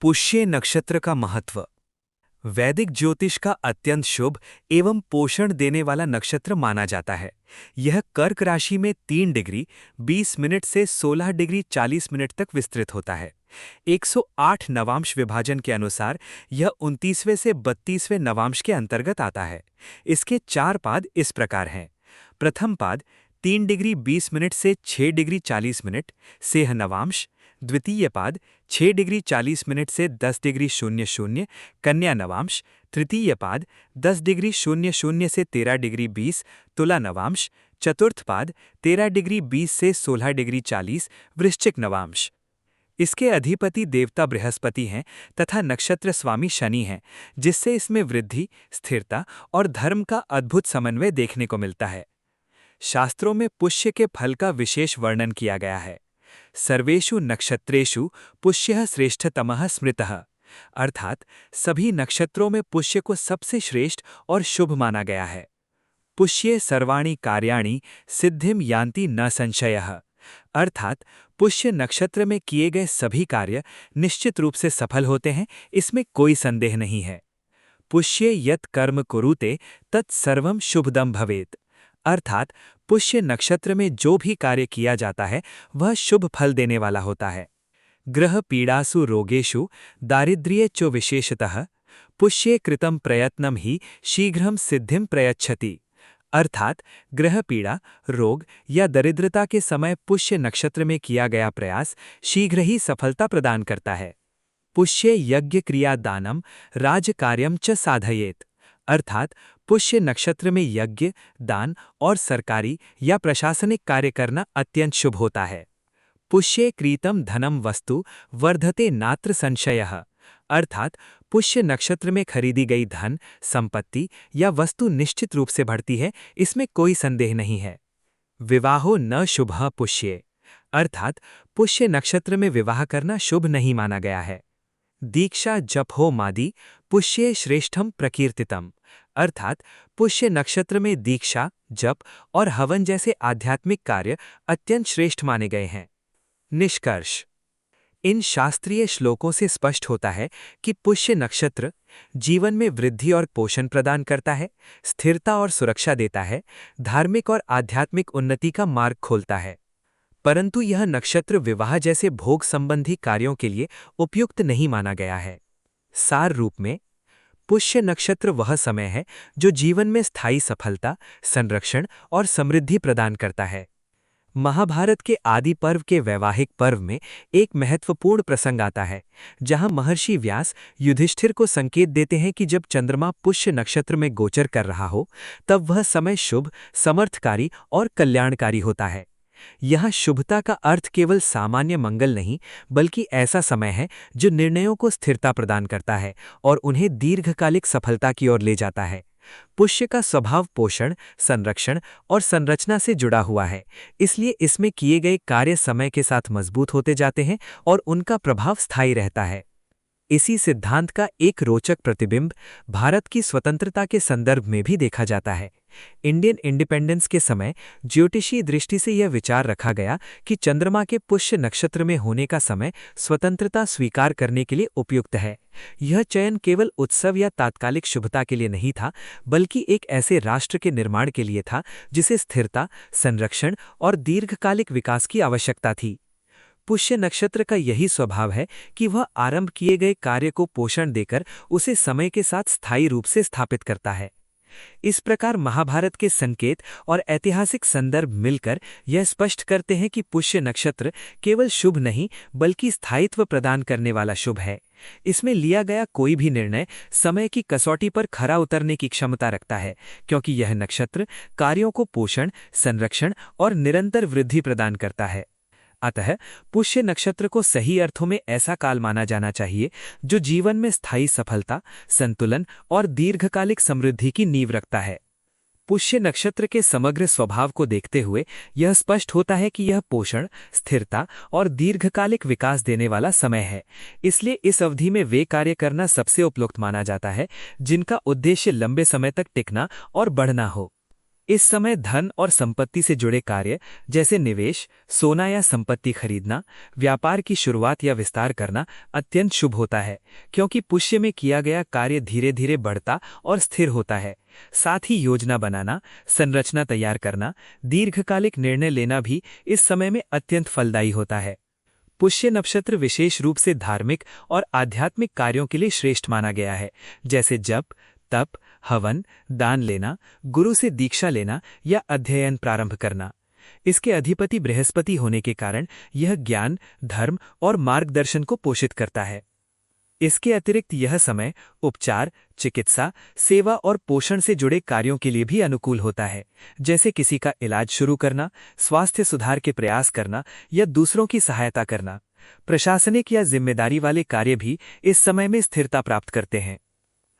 पुष्य नक्षत्र का महत्व। वैदिक ज्योतिष का अत्यंत शुभ एवं पोषण देने वाला नक्षत्र माना जाता है। यह कर्क राशि में 3 डिग्री 20 मिनट से 16 डिग्री 40 मिनट तक विस्तृत होता है। 108 नवांश विभाजन के अनुसार यह 29वें से 32वें नवांश के अंतर्गत आता है। इसके 4 पाद इस प्रकार हैं। प्रथम पाद 3 डिग्री 20 मिनट से 6 डिग्री 40 मिनट सेह नवांश। द्वितीय पाद 6 डिग्री 40 मिनट से 10 डिग्री 00 कन्या नवांश। तृतीय पाद 10 डिग्री 00 से 13 डिग्री 20 तुला नवांश। चतुर्थ पाद 13 डिग्री 20 से 16 डिग्री 40 वृश्चिक नवांश। इसके अधिपति देवता बृहस्पति हैं तथा नक्षत्र स्वामी शनि हैं, जिससे इसमें वृद्धि, स्थिरता और धर्म का अद्भुत समन्वय देखने को मिलता है। शास्त्रों में पुष्य के फल का विशेष वर्णन किया गया है। सर्वेषु नक्षत्रेषु पुष्यः श्रेष्ठतमः स्मृतः, अर्थात सभी नक्षत्रों में पुष्य को सबसे श्रेष्ठ और शुभ माना गया है। पुष्ये सर्वाणि कार्याणि सिद्धिं यान्ति न संशयः, अर्थात पुष्य नक्षत्र में किए गए सभी कार्य निश्चित रूप से सफल होते हैं, इसमें कोई संदेह नहीं है। पुष्ये यत् कर्म कुरुते तत् सर्वं शुभदं भवेत्, अर्थात पुष्य नक्षत्र में जो भी कार्य किया जाता है वह शुभ फल देने वाला होता है। ग्रह पीड़ासु रोगेषु दारिद्र्ये च विशेषतः पुष्ये कृतं प्रयत्नं ही शीघ्रं सिद्धिं प्रयच्छति, अर्थात ग्रह पीड़ा, रोग या दरिद्रता के समय पुष्य नक्षत्र में किया गया प्रयास शीघ्र ही सफलता प्रदान करता है। पुष्ये यज्ञ क्रिया दानम राजकार्यम च साधयेत, अर्थात पुष्य नक्षत्र में यज्ञ, दान और सरकारी या प्रशासनिक कार्य करना अत्यंत शुभ होता है। पुष्ये क्रीतम धनम वस्तु वर्धते नात्र संशयः, अर्थात पुष्य नक्षत्र में खरीदी गई धन, संपत्ति या वस्तु निश्चित रूप से बढ़ती है, इसमें कोई संदेह नहीं है। विवाहो न शुभः पुष्ये, अर्थात पुष्य नक्षत्र में विवाह करना शुभ नहीं माना गया है। दीक्षा जपो मादि पुष्ये श्रेष्ठम प्रकीर्तितम, अर्थात पुष्य नक्षत्र में दीक्षा, जप और हवन जैसे आध्यात्मिक कार्य अत्यंत श्रेष्ठ माने गए हैं। निष्कर्ष। इन शास्त्रीय श्लोकों से स्पष्ट होता है कि पुष्य नक्षत्र जीवन में वृद्धि और पोषण प्रदान करता है, स्थिरता और सुरक्षा देता है, धार्मिक और आध्यात्मिक उन्नति का मार्ग खोलता है। परंतु यह नक्षत्र विवाह जैसे भोग संबंधी कार्यों के लिए उपयुक्त नहीं माना गया है। सार रूप में, पुष्य नक्षत्र वह समय है जो जीवन में स्थायी सफलता, संरक्षण और समृद्धि प्रदान करता है। महाभारत के आदि पर्व के वैवाहिक पर्व में एक महत्वपूर्ण प्रसंग आता है, जहां महर्षि व्यास युधिष्ठिर को संकेत देते हैं कि जब चंद्रमा पुष्य नक्षत्र में गोचर कर रहा हो, तब वह समय शुभ, समर्थकारी और कल्याणकारी होता है। यहाँ शुभता का अर्थ केवल सामान्य मंगल नहीं, बल्कि ऐसा समय है जो निर्णयों को स्थिरता प्रदान करता है और उन्हें दीर्घकालिक सफलता की ओर ले जाता है। पुष्य का स्वभाव पोषण, संरक्षण और संरचना से जुड़ा हुआ है, इसलिए इसमें किए गए कार्य समय के साथ मजबूत होते जाते हैं और उनका प्रभाव स्थायी रहता है। इसी सिद्धांत का एक रोचक प्रतिबिंब भारत की स्वतंत्रता के संदर्भ में भी देखा जाता है। इंडियन इंडिपेंडेंस के समय ज्योतिषीय दृष्टि से यह विचार रखा गया कि चंद्रमा के पुष्य नक्षत्र में होने का समय स्वतंत्रता स्वीकार करने के लिए उपयुक्त है। यह चयन केवल उत्सव या तात्कालिक शुभता के लिए नहीं था, बल्कि एक ऐसे राष्ट्र के निर्माण के लिए था जिसे स्थिरता, संरक्षण और दीर्घकालिक विकास की आवश्यकता थी। पुष्य नक्षत्र का यही स्वभाव है कि वह आरंभ किए गए कार्य को पोषण देकर उसे समय के साथ स्थायी रूप से स्थापित करता है। इस प्रकार महाभारत के संकेत और ऐतिहासिक संदर्भ मिलकर यह स्पष्ट करते हैं कि पुष्य नक्षत्र केवल शुभ नहीं, बल्कि स्थायित्व प्रदान करने वाला शुभ है। इसमें लिया गया कोई भी निर्णय समय की कसौटी पर खरा उतरने की क्षमता रखता है, क्योंकि यह नक्षत्र कार्यों को पोषण, संरक्षण और निरंतर वृद्धि प्रदान करता है। अतः पुष्य नक्षत्र को सही अर्थों में ऐसा काल माना जाना चाहिए जो जीवन में स्थायी सफलता, संतुलन और दीर्घकालिक समृद्धि की नींव रखता है। पुष्य नक्षत्र के समग्र स्वभाव को देखते हुए यह स्पष्ट होता है कि यह पोषण, स्थिरता और दीर्घकालिक विकास देने वाला समय है। इसलिए इस अवधि में वे कार्य करना सबसे उपयुक्त माना जाता है जिनका उद्देश्य लंबे समय तक टिकना और बढ़ना हो। इस समय धन और संपत्ति से जुड़े कार्य जैसे निवेश, सोना या संपत्ति खरीदना, व्यापार की शुरुआत या विस्तार करना अत्यंत शुभ होता है, क्योंकि पुष्य में किया गया कार्य धीरे धीरे बढ़ता और स्थिर होता है। साथ ही योजना बनाना, संरचना तैयार करना, दीर्घकालिक निर्णय लेना भी इस समय में अत्यंत फलदायी होता है। पुष्य नक्षत्र विशेष रूप से धार्मिक और आध्यात्मिक कार्यों के लिए श्रेष्ठ माना गया है, जैसे जप, तप, हवन, दान लेना, गुरु से दीक्षा लेना या अध्ययन प्रारंभ करना। इसके अधिपति बृहस्पति होने के कारण यह ज्ञान, धर्म और मार्गदर्शन को पोषित करता है। इसके अतिरिक्त यह समय उपचार, चिकित्सा, सेवा और पोषण से जुड़े कार्यों के लिए भी अनुकूल होता है, जैसे किसी का इलाज शुरू करना, स्वास्थ्य सुधार के प्रयास करना या दूसरों की सहायता करना। प्रशासनिक या जिम्मेदारी वाले कार्य भी इस समय में स्थिरता प्राप्त करते हैं।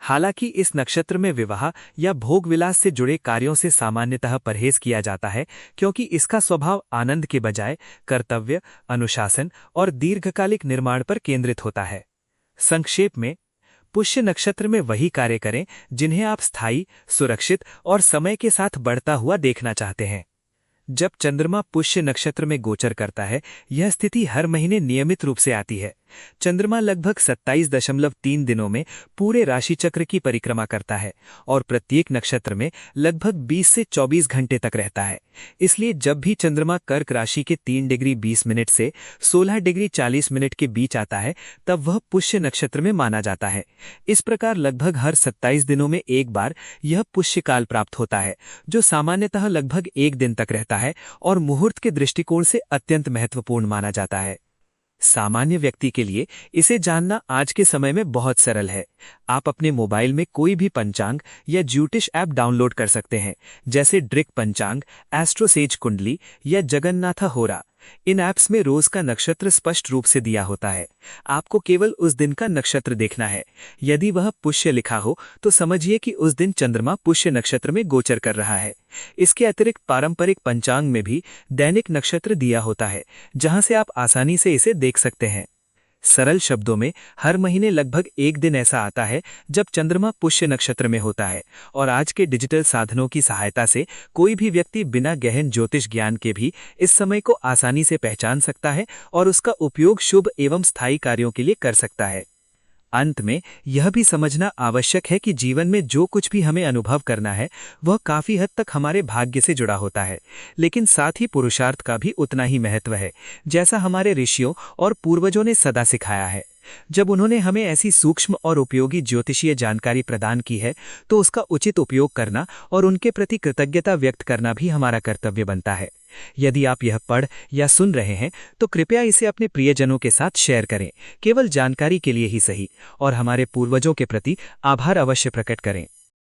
हालांकि इस नक्षत्र में विवाह या भोग विलास से जुड़े कार्यों से सामान्यतः परहेज किया जाता है, क्योंकि इसका स्वभाव आनंद के बजाय कर्तव्य, अनुशासन और दीर्घकालिक निर्माण पर केंद्रित होता है। संक्षेप में, पुष्य नक्षत्र में वही कार्य करें जिन्हें आप स्थायी, सुरक्षित और समय के साथ बढ़ता हुआ देखना चाहते हैं। जब चंद्रमा पुष्य नक्षत्र में गोचर करता है, यह स्थिति हर महीने नियमित रूप से आती है। चंद्रमा लगभग 27.3 दिनों में पूरे राशि चक्र की परिक्रमा करता है और प्रत्येक नक्षत्र में लगभग 20 से 24 घंटे तक रहता है। इसलिए जब भी चंद्रमा कर्क राशि के 3 डिग्री 20 मिनट से 16 डिग्री 40 मिनट के बीच आता है, तब वह पुष्य नक्षत्र में माना जाता है। इस प्रकार लगभग हर 27 दिनों में एक बार यह पुष्यकाल प्राप्त होता है, जो सामान्यतः लगभग 1 दिन तक रहता है और मुहूर्त के दृष्टिकोण से अत्यंत महत्वपूर्ण माना जाता है। सामान्य व्यक्ति के लिए इसे जानना आज के समय में बहुत सरल है। आप अपने मोबाइल में कोई भी पंचांग या ज्योतिष ऐप डाउनलोड कर सकते हैं, जैसे ड्रिक पंचांग, एस्ट्रोसेज कुंडली या जगन्नाथा होरा। इन ऐप्स में रोज का नक्षत्र स्पष्ट रूप से दिया होता है। आपको केवल उस दिन का नक्षत्र देखना है। यदि वह पुष्य लिखा हो तो समझिए कि उस दिन चंद्रमा पुष्य नक्षत्र में गोचर कर रहा है। इसके अतिरिक्त पारंपरिक पंचांग में भी दैनिक नक्षत्र दिया होता है, जहां से आप आसानी से इसे देख सकते हैं। सरल शब्दों में, हर महीने लगभग 1 दिन ऐसा आता है जब चंद्रमा पुष्य नक्षत्र में होता है, और आज के डिजिटल साधनों की सहायता से कोई भी व्यक्ति बिना गहन ज्योतिष ज्ञान के भी इस समय को आसानी से पहचान सकता है और उसका उपयोग शुभ एवं स्थायी कार्यों के लिए कर सकता है। अंत में यह भी समझना आवश्यक है कि जीवन में जो कुछ भी हमें अनुभव करना है, वह काफी हद तक हमारे भाग्य से जुड़ा होता है, लेकिन साथ ही पुरुषार्थ का भी उतना ही महत्व है, जैसा हमारे ऋषियों और पूर्वजों ने सदा सिखाया है। जब उन्होंने हमें ऐसी सूक्ष्म और उपयोगी ज्योतिषीय जानकारी प्रदान की है, तो उसका उचित उपयोग करना और उनके प्रति कृतज्ञता व्यक्त करना भी हमारा कर्तव्य बनता है। यदि आप यह पढ़ या सुन रहे हैं, तो कृपया इसे अपने प्रियजनों के साथ शेयर करें, केवल जानकारी के लिए ही सही, और हमारे पूर्वजों के प्रति आभार अवश्य प्रकट करें।